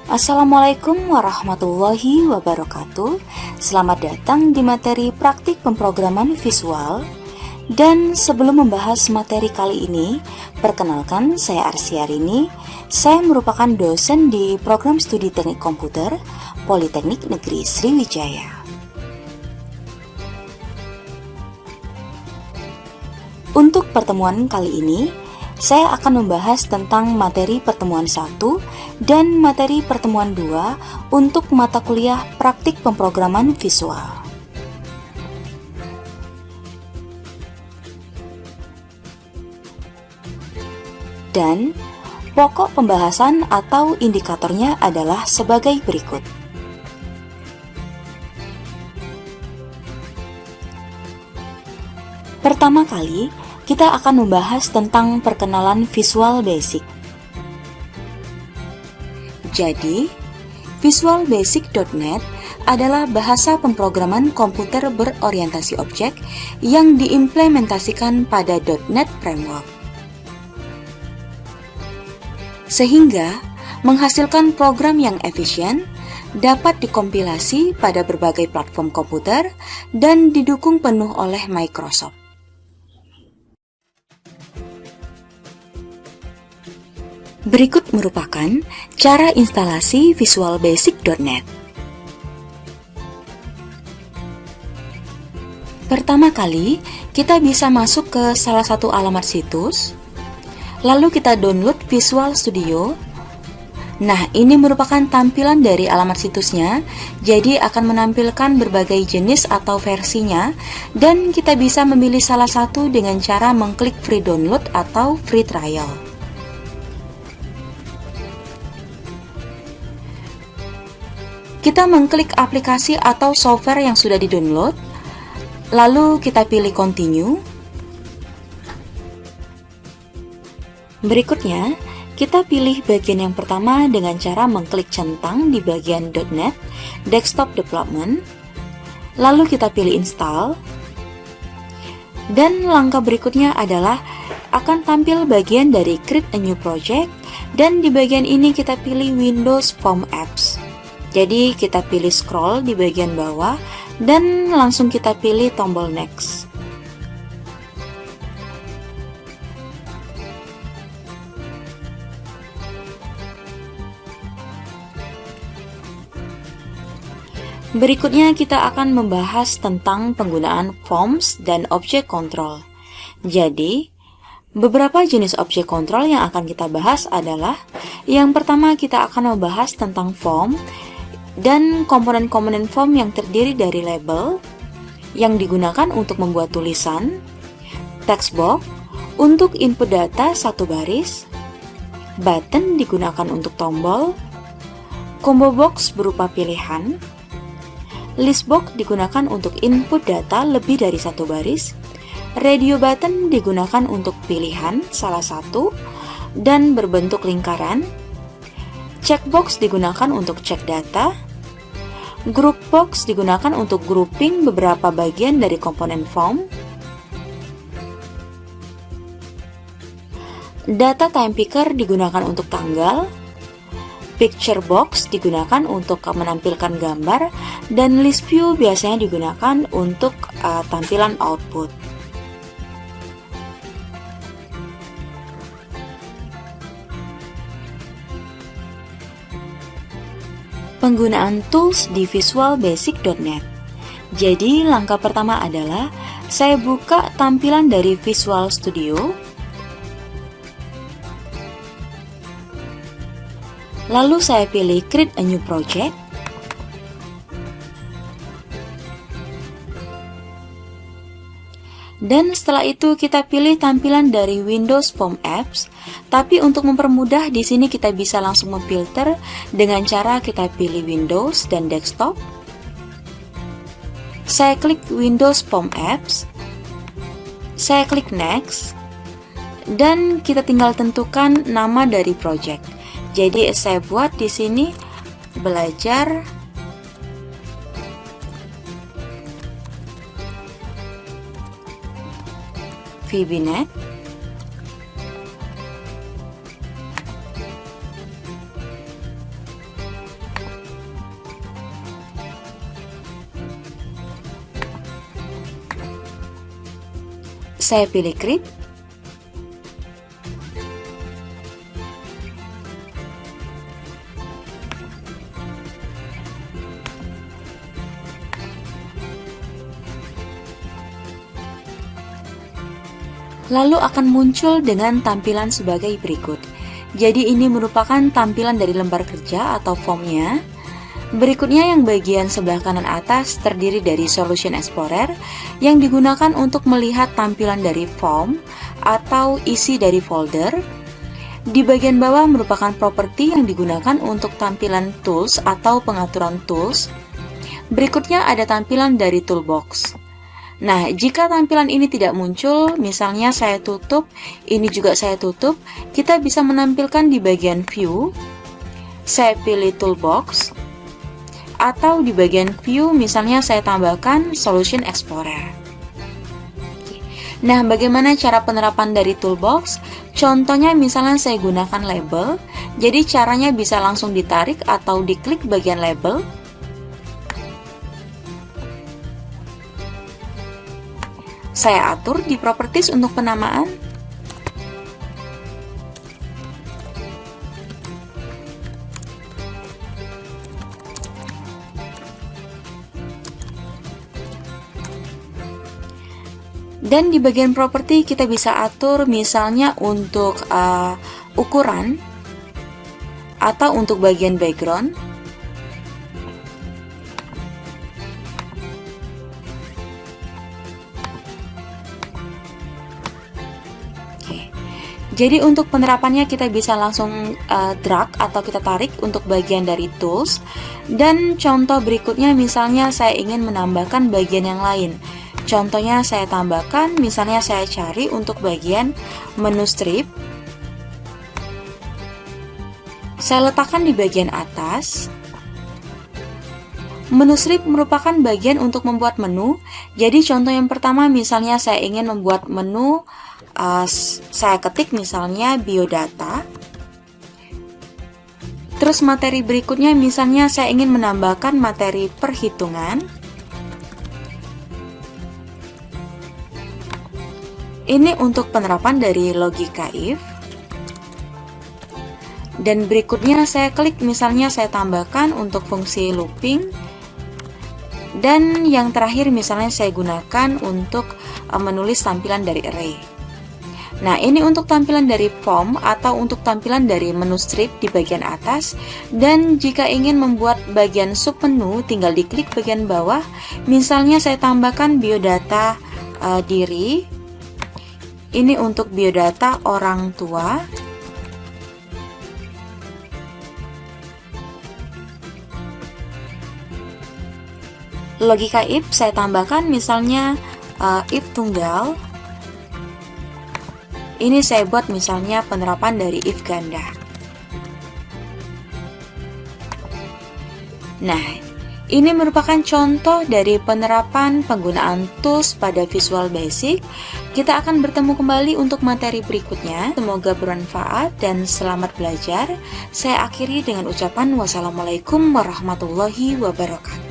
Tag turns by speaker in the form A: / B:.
A: Assalamualaikum warahmatullahi wabarakatuh. Selamat datang di materi praktik pemrograman visual. Dan sebelum membahas materi kali ini, perkenalkan saya Arsyarini. Saya merupakan dosen di Program Studi Teknik Komputer Politeknik Negeri Sriwijaya. Untuk pertemuan kali ini, saya akan membahas tentang materi pertemuan 1 dan materi pertemuan 2 untuk mata kuliah praktik pemrograman visual. Dan pokok pembahasan atau indikatornya adalah sebagai berikut. Pertama kali, kita akan membahas tentang perkenalan Visual Basic. Jadi, visualbasic.net adalah bahasa pemrograman komputer berorientasi objek yang diimplementasikan pada .NET Framework. Sehingga, menghasilkan program yang efisien, dapat dikompilasi pada berbagai platform komputer, dan didukung penuh oleh Microsoft. Berikut merupakan cara instalasi visualbasic.net. Pertama kali, kita bisa masuk ke salah satu alamat situs, lalu kita download Visual Studio. Nah, ini merupakan tampilan dari alamat situsnya, jadi akan menampilkan berbagai jenis atau versinya, dan kita bisa memilih salah satu dengan cara mengklik free download atau free trial. Kita mengklik aplikasi atau software yang sudah di-download, lalu kita pilih continue. Berikutnya, kita pilih bagian yang pertama dengan cara mengklik centang di bagian .NET Desktop Development, lalu kita pilih install. Dan langkah berikutnya adalah akan tampil bagian dari Create a New Project, dan di bagian ini kita pilih Windows Form Apps. Jadi kita pilih scroll di bagian bawah dan langsung kita pilih tombol next. Berikutnya kita akan membahas tentang penggunaan forms dan object control. Jadi, beberapa jenis object control yang akan kita bahas adalah yang pertama kita akan membahas tentang form dan komponen-komponen form yang terdiri dari label yang digunakan untuk membuat tulisan, text box untuk input data satu baris, button digunakan untuk tombol, combo box berupa pilihan, list box digunakan untuk input data lebih dari satu baris, radio button digunakan untuk pilihan salah satu dan berbentuk lingkaran, checkbox digunakan untuk cek data, group box digunakan untuk grouping beberapa bagian dari komponen form, data time picker digunakan untuk tanggal, picture box digunakan untuk menampilkan gambar, dan list view biasanya digunakan untuk tampilan output. Penggunaan tools di visualbasic.net. Jadi, langkah pertama adalah saya buka tampilan dari Visual Studio. Lalu saya pilih Create a New Project. Dan setelah itu kita pilih tampilan dari Windows Form Apps. Tapi untuk mempermudah di sini kita bisa langsung memfilter dengan cara kita pilih Windows dan Desktop. Saya klik Windows Form Apps. Saya klik Next. Dan kita tinggal tentukan nama dari project. Jadi saya buat di sini belajar VBNet. Saya pilih Create. Lalu akan muncul dengan tampilan sebagai berikut. Jadi ini merupakan tampilan dari lembar kerja atau formnya. Berikutnya yang bagian sebelah kanan atas terdiri dari Solution Explorer yang digunakan untuk melihat tampilan dari form atau isi dari folder. Di bagian bawah merupakan properti yang digunakan untuk tampilan tools atau pengaturan tools. Berikutnya ada tampilan dari toolbox. Nah, jika tampilan ini tidak muncul, misalnya saya tutup, ini juga saya tutup, kita bisa menampilkan di bagian view, saya pilih toolbox, atau di bagian view misalnya saya tambahkan Solution Explorer. Nah, bagaimana cara penerapan dari toolbox? Contohnya misalnya saya gunakan label, jadi caranya bisa langsung ditarik atau diklik bagian label. Saya atur di properties untuk penamaan. Dan di bagian properti kita bisa atur misalnya untuk ukuran atau untuk bagian background. Jadi untuk penerapannya kita bisa langsung drag atau kita tarik untuk bagian dari tools. Dan contoh berikutnya misalnya saya ingin menambahkan bagian yang lain. Contohnya saya tambahkan, misalnya saya cari untuk bagian menu strip. Saya letakkan di bagian atas. Menu strip merupakan bagian untuk membuat menu. Jadi contoh yang pertama misalnya saya ingin membuat menu, saya ketik misalnya biodata. Terus materi berikutnya misalnya saya ingin menambahkan materi perhitungan. Ini untuk penerapan dari logika if. Dan berikutnya saya klik misalnya saya tambahkan untuk fungsi looping. Dan yang terakhir misalnya saya gunakan untuk menulis tampilan dari array. Nah, ini untuk tampilan dari form atau untuk tampilan dari menu strip di bagian atas. Dan jika ingin membuat bagian submenu, tinggal diklik bagian bawah. Misalnya saya tambahkan biodata diri. Ini untuk biodata orang tua. Logika if saya tambahkan misalnya if tunggal. Ini saya buat misalnya penerapan dari if ganda. Nah, ini merupakan contoh dari penerapan penggunaan tools pada Visual Basic. Kita akan bertemu kembali untuk materi berikutnya. Semoga bermanfaat dan selamat belajar. Saya akhiri dengan ucapan wassalamualaikum warahmatullahi wabarakatuh.